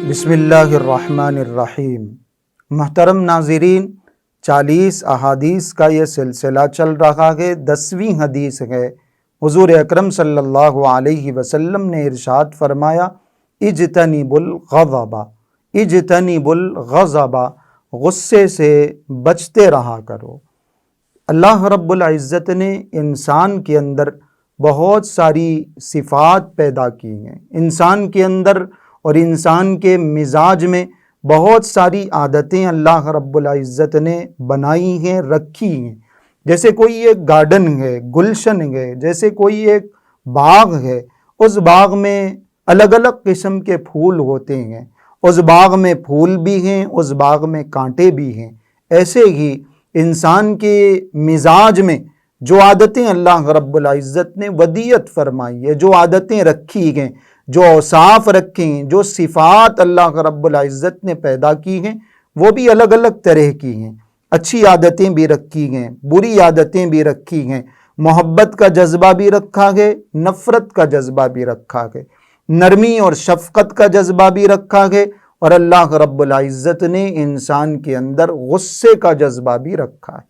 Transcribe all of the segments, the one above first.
بسم اللہ الرحمن الرحیم۔ محترم ناظرین، 40 احادیث کا یہ سلسلہ چل رہا ہے۔ 10ویں حدیث ہے۔ حضور اکرم صلی اللہ علیہ وسلم نے ارشاد فرمایا، اجتنبوا الغضب، اجتنبوا الغضب، غصے سے بچتے رہا کرو۔ اللہ رب العزت نے انسان کے اندر بہت ساری صفات پیدا کی ہیں۔ انسان کے اندر اور انسان کے مزاج میں بہت ساری عادتیں اللہ رب العزت نے بنائی ہیں، رکھی ہیں۔ جیسے کوئی ایک گارڈن ہے، گلشن ہے، جیسے کوئی ایک باغ ہے، اس باغ میں الگ الگ قسم کے پھول ہوتے ہیں، اس باغ میں پھول بھی ہیں، اس باغ میں کانٹے بھی ہیں۔ ایسے ہی انسان کے مزاج میں جو عادتیں اللہ رب العزت نے ودیعت فرمائی ہے، جو عادتیں رکھی ہیں، جو اوصاف رکھے ہیں، جو صفات اللہ رب العزت نے پیدا کی ہیں، وہ بھی الگ الگ طرح کی ہیں۔ اچھی عادتیں بھی رکھی ہیں، بری عادتیں بھی رکھی ہیں، محبت کا جذبہ بھی رکھا ہے، نفرت کا جذبہ بھی رکھا ہے، نرمی اور شفقت کا جذبہ بھی رکھا ہے، اور اللہ رب العزت نے انسان کے اندر غصے کا جذبہ بھی رکھا ہے۔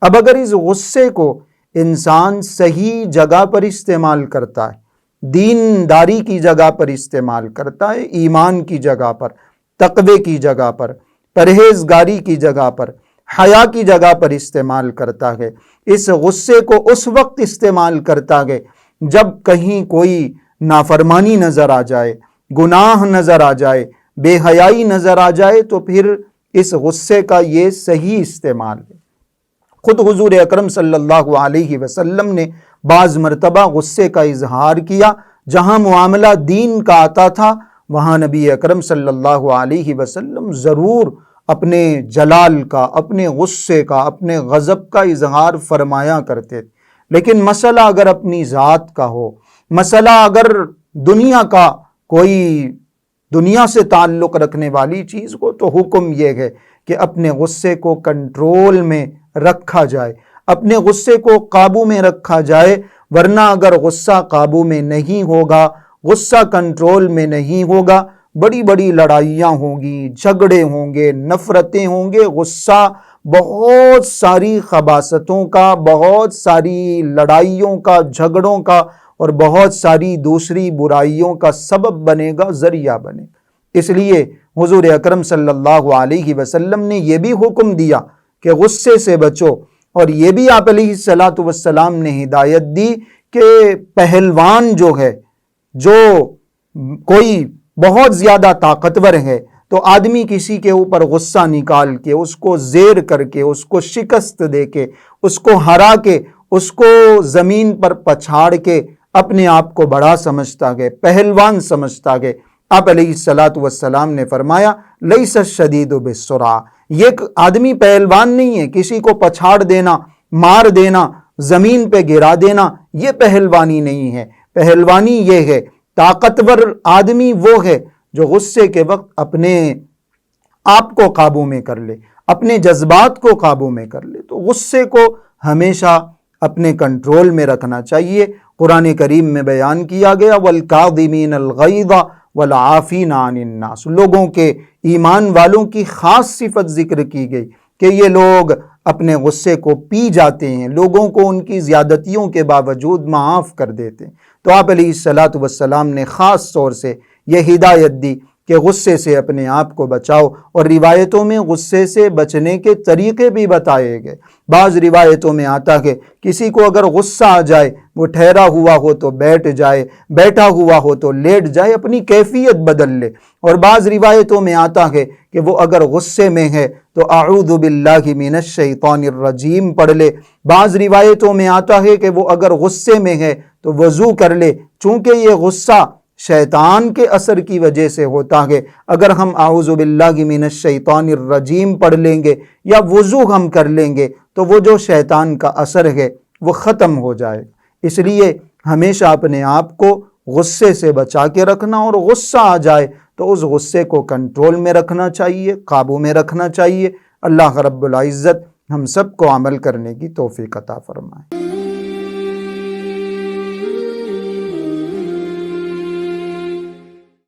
اب اگر اس غصے کو انسان صحیح جگہ پر استعمال کرتا ہے، دینداری کی جگہ پر استعمال کرتا ہے، ایمان کی جگہ پر، تقوی کی جگہ پر، پرہیزگاری کی جگہ پر، حیا کی جگہ پر استعمال کرتا ہے، اس غصے کو اس وقت استعمال کرتا ہے جب کہیں کوئی نافرمانی نظر آ جائے، گناہ نظر آ جائے، بے حیائی نظر آ جائے، تو پھر اس غصے کا یہ صحیح استعمال ہے۔ خود حضور اکرم صلی اللہ علیہ وسلم نے بعض مرتبہ غصے کا اظہار کیا۔ جہاں معاملہ دین کا آتا تھا، وہاں نبی اکرم صلی اللہ علیہ وسلم ضرور اپنے جلال کا، اپنے غصے کا، اپنے غضب کا اظہار فرمایا کرتے تھے۔ لیکن مسئلہ اگر اپنی ذات کا ہو، مسئلہ اگر دنیا کا، کوئی دنیا سے تعلق رکھنے والی چیز کو، تو حکم یہ ہے کہ اپنے غصے کو کنٹرول میں رکھا جائے، اپنے غصے کو قابو میں رکھا جائے، ورنہ اگر غصہ قابو میں نہیں ہوگا، غصہ کنٹرول میں نہیں ہوگا، بڑی بڑی لڑائیاں ہوں گی، جھگڑے ہوں گے، نفرتیں ہوں گے۔ غصہ بہت ساری خباثتوں کا، بہت ساری لڑائیوں کا، جھگڑوں کا، اور بہت ساری دوسری برائیوں کا سبب بنے گا، ذریعہ بنے گا۔ اس لیے حضور اکرم صلی اللہ علیہ وسلم نے یہ بھی حکم دیا کہ غصے سے بچو، اور یہ بھی آپ علیہ السلام نے ہدایت دی کہ پہلوان جو ہے، جو کوئی بہت زیادہ طاقتور ہے، تو آدمی کسی کے اوپر غصہ نکال کے، اس کو زیر کر کے، اس کو شکست دے کے، اس کو ہرا کے، اس کو زمین پر پچھاڑ کے اپنے آپ کو بڑا سمجھتا ہے، پہلوان سمجھتا ہے۔ آپ علیہ السلام نے فرمایا، لیس الشدید بالسرعہ، یہ آدمی پہلوان نہیں ہے، کسی کو پچھاڑ دینا، مار دینا، زمین پہ گرا دینا، یہ پہلوانی نہیں ہے۔ پہلوانی یہ ہے، طاقتور آدمی وہ ہے جو غصے کے وقت اپنے آپ کو قابو میں کر لے، اپنے جذبات کو قابو میں کر لے۔ تو غصے کو ہمیشہ اپنے کنٹرول میں رکھنا چاہیے۔ قرآن کریم میں بیان کیا گیا، والکاظمین الغیظ والعافین عن الناس، لوگوں کے، ایمان والوں کی خاص صفت ذکر کی گئی کہ یہ لوگ اپنے غصے کو پی جاتے ہیں، لوگوں کو ان کی زیادتیوں کے باوجود معاف کر دیتے ہیں۔ تو آپ علیہ السلام نے خاص طور سے یہ ہدایت دی کہ غصے سے اپنے آپ کو بچاؤ، اور روایتوں میں غصے سے بچنے کے طریقے بھی بتائے گئے۔ بعض روایتوں میں آتا ہے کسی کو اگر غصہ آ جائے، وہ ٹھہرا ہوا ہو تو بیٹھ جائے، بیٹھا ہوا ہو تو لیٹ جائے، اپنی کیفیت بدل لے۔ اور بعض روایتوں میں آتا ہے کہ وہ اگر غصے میں ہے تو اعوذ باللہ من الشیطان الرجیم پڑھ لے۔ بعض روایتوں میں آتا ہے کہ وہ اگر غصے میں ہے تو وضو کر لے، چونکہ یہ غصہ شیطان کے اثر کی وجہ سے ہوتا ہے۔ اگر ہم اعوذ باللہ من الشیطان الرجیم پڑھ لیں گے یا وضو ہم کر لیں گے تو وہ جو شیطان کا اثر ہے وہ ختم ہو جائے گا۔ اس لیے ہمیشہ اپنے آپ کو غصے سے بچا کے رکھنا، اور غصہ آ جائے تو اس غصے کو کنٹرول میں رکھنا چاہیے، قابو میں رکھنا چاہیے۔ اللہ رب العزت ہم سب کو عمل کرنے کی توفیق عطا فرمائے۔